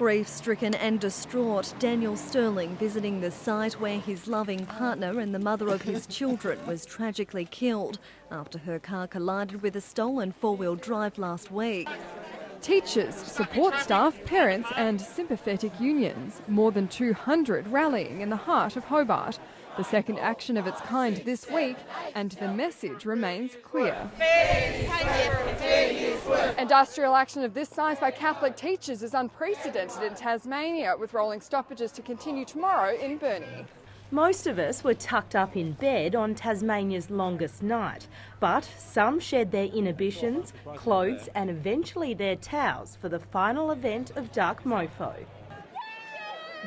Grief-stricken and distraught, Daniel Sterling visiting the site where his loving partner and the mother of his children was tragically killed after her car collided with a stolen four-wheel drive last week. Teachers, support staff, parents and sympathetic unions. More than 200 rallying in the heart of Hobart. The second action of its kind this week, and the message remains clear. Industrial action of this size by Catholic teachers is unprecedented in Tasmania, with rolling stoppages to continue tomorrow in Burnie. Most of us were tucked up in bed on Tasmania's longest night, but some shed their inhibitions, clothes and eventually their towels for the final event of Dark Mofo.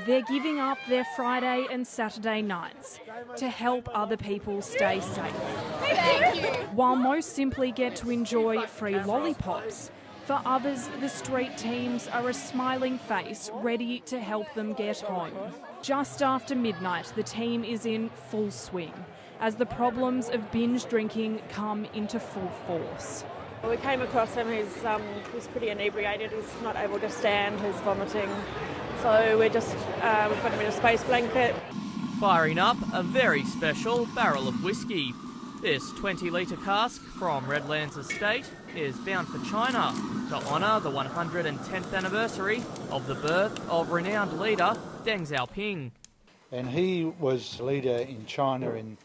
They're giving up their Friday and Saturday nights to help other people stay safe. Thank you. While most simply get to enjoy free lollipops, for others the street teams are a smiling face ready to help them get home. Just after midnight, the team is in full swing as the problems of binge drinking come into full force. We came across him, he's pretty inebriated, he's not able to stand, he's vomiting. So we've put him in a space blanket. Firing up a very special barrel of whiskey. This 20-litre cask from Redlands Estate is bound for China to honour the 110th anniversary of the birth of renowned leader Deng Xiaoping. And he was leader in China in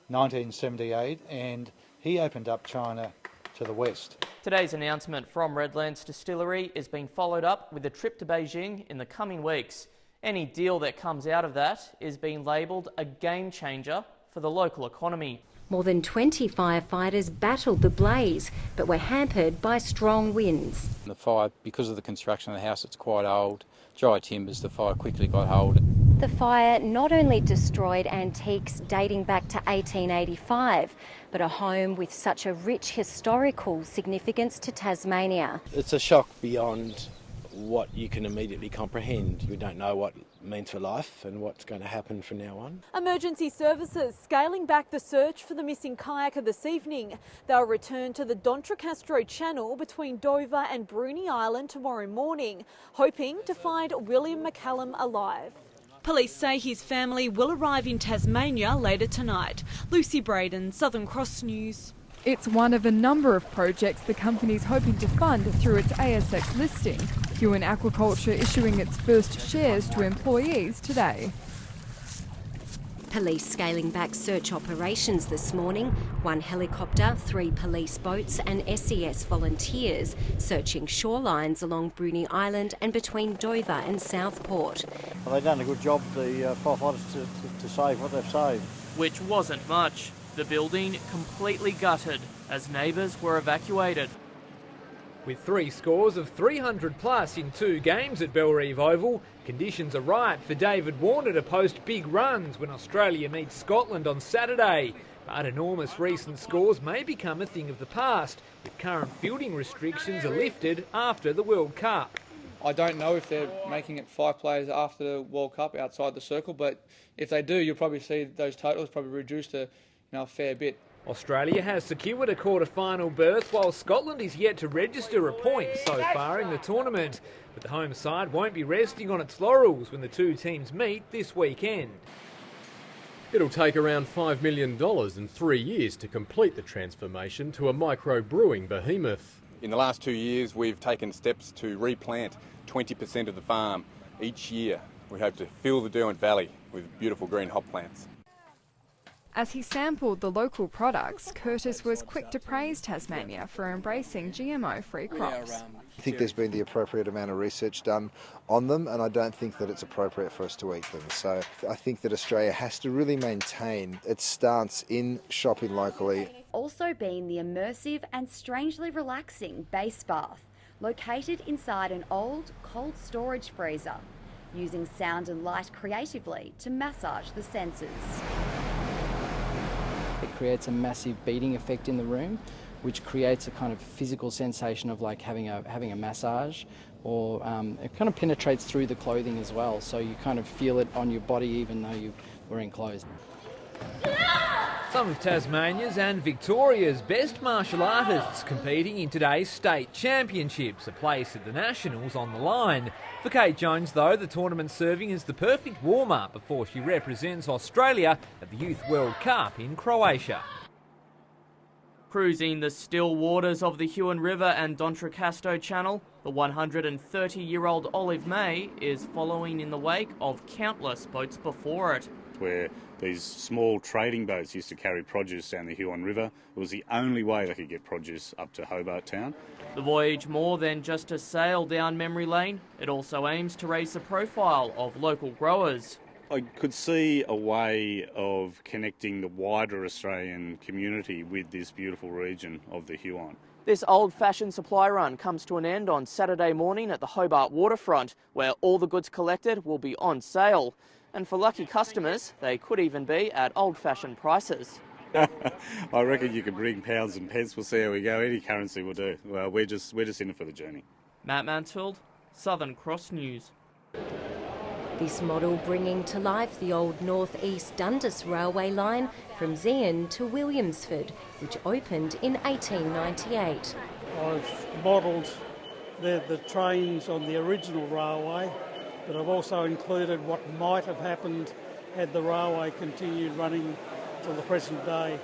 1978 and he opened up China to the west. Today's announcement from Redlands Distillery is being followed up with a trip to Beijing in the coming weeks. Any deal that comes out of that is being labelled a game changer for the local economy. More than 20 firefighters battled the blaze, but were hampered by strong winds. The fire, because of the construction of the house, it's quite old, dry timbers, the fire quickly got hold. The fire not only destroyed antiques dating back to 1885, but a home with such a rich historical significance to Tasmania. It's a shock beyond what you can immediately comprehend. We don't know what it means for life and what's going to happen from now on. Emergency services scaling back the search for the missing kayaker this evening. They'll return to the D'Entrecasteaux Channel between Dover and Bruny Island tomorrow morning, hoping to find William McCallum alive. Police say his family will arrive in Tasmania later tonight. Lucy Braden, Southern Cross News. It's one of a number of projects the company's hoping to fund through its ASX listing. Huon Aquaculture issuing its first shares to employees today. Police scaling back search operations this morning. 1 helicopter, 3 police boats and SES volunteers searching shorelines along Bruny Island and between Dover and Southport. Well, they've done a good job, the firefighters, to save what they've saved. Which wasn't much. The building completely gutted as neighbours were evacuated. With 3 scores of 300 plus in 2 games at Bellerive Oval, conditions are right for David Warner to post big runs when Australia meets Scotland on Saturday. But enormous recent scores may become a thing of the past if current fielding restrictions are lifted after the World Cup. I don't know if they're making it 5 players after the World Cup outside the circle, but if they do, you'll probably see those totals probably reduced to a fair bit. Australia has secured a quarter-final berth while Scotland is yet to register a point so far in the tournament. But the home side won't be resting on its laurels when the 2 teams meet this weekend. It'll take around $5 million in 3 years to complete the transformation to a micro-brewing behemoth. In the last 2 years, we've taken steps to replant 20% of the farm each year. We hope to fill the Derwent Valley with beautiful green hop plants. As he sampled the local products, Curtis was quick to praise Tasmania for embracing GMO-free crops. I think there's been the appropriate amount of research done on them, and I don't think that it's appropriate for us to eat them. So I think that Australia has to really maintain its stance in shopping locally. Also been the immersive and strangely relaxing base bath, located inside an old cold storage freezer, using sound and light creatively to massage the senses. It creates a massive beating effect in the room, which creates a kind of physical sensation of like having a massage, or it kind of penetrates through the clothing as well, so you kind of feel it on your body even though you're wearing clothes. Some of Tasmania's and Victoria's best martial artists competing in today's state championships, a place at the Nationals on the line. For Kate Jones, though, the tournament serving as the perfect warm-up before she represents Australia at the Youth World Cup in Croatia. Cruising the still waters of the Huon River and D'Entrecasteaux Channel, the 130-year-old Olive May is following in the wake of countless boats before it. Where these small trading boats used to carry produce down the Huon River, it was the only way they could get produce up to Hobart Town. The voyage, more than just a sail down memory lane, it also aims to raise the profile of local growers. I could see a way of connecting the wider Australian community with this beautiful region of the Huon. This old-fashioned supply run comes to an end on Saturday morning at the Hobart waterfront, where all the goods collected will be on sale. And for lucky customers, they could even be at old-fashioned prices. I reckon you could bring pounds and pence. We'll see how we go. Any currency will do. Well, we're just in it for the journey. Matt Mansfield, Southern Cross News. This model bringing to life the old North East Dundas railway line from Zeehan to Williamsford, which opened in 1898. I've modelled the trains on the original railway, but I've also included what might have happened had the railway continued running till the present day.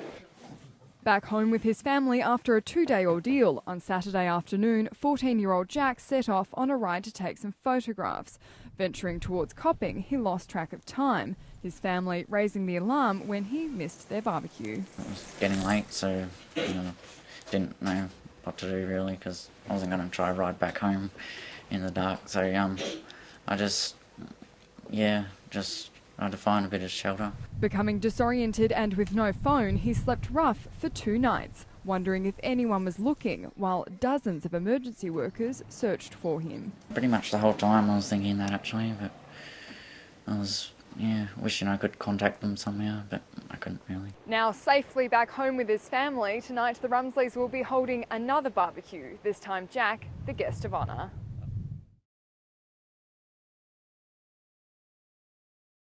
Back home with his family after a 2-day ordeal, on Saturday afternoon, 14-year-old Jack set off on a ride to take some photographs. Venturing towards Copping, he lost track of time, his family raising the alarm when he missed their barbecue. It was getting late, so didn't know what to do really, because I wasn't going to try ride back home in the dark. So I just had to find a bit of shelter. Becoming disoriented and with no phone, he slept rough for 2 nights, wondering if anyone was looking, while dozens of emergency workers searched for him. Pretty much the whole time I was thinking that actually, but I was wishing I could contact them somehow, but I couldn't really. Now safely back home with his family, tonight the Rumsleys will be holding another barbecue, this time Jack, the guest of honour.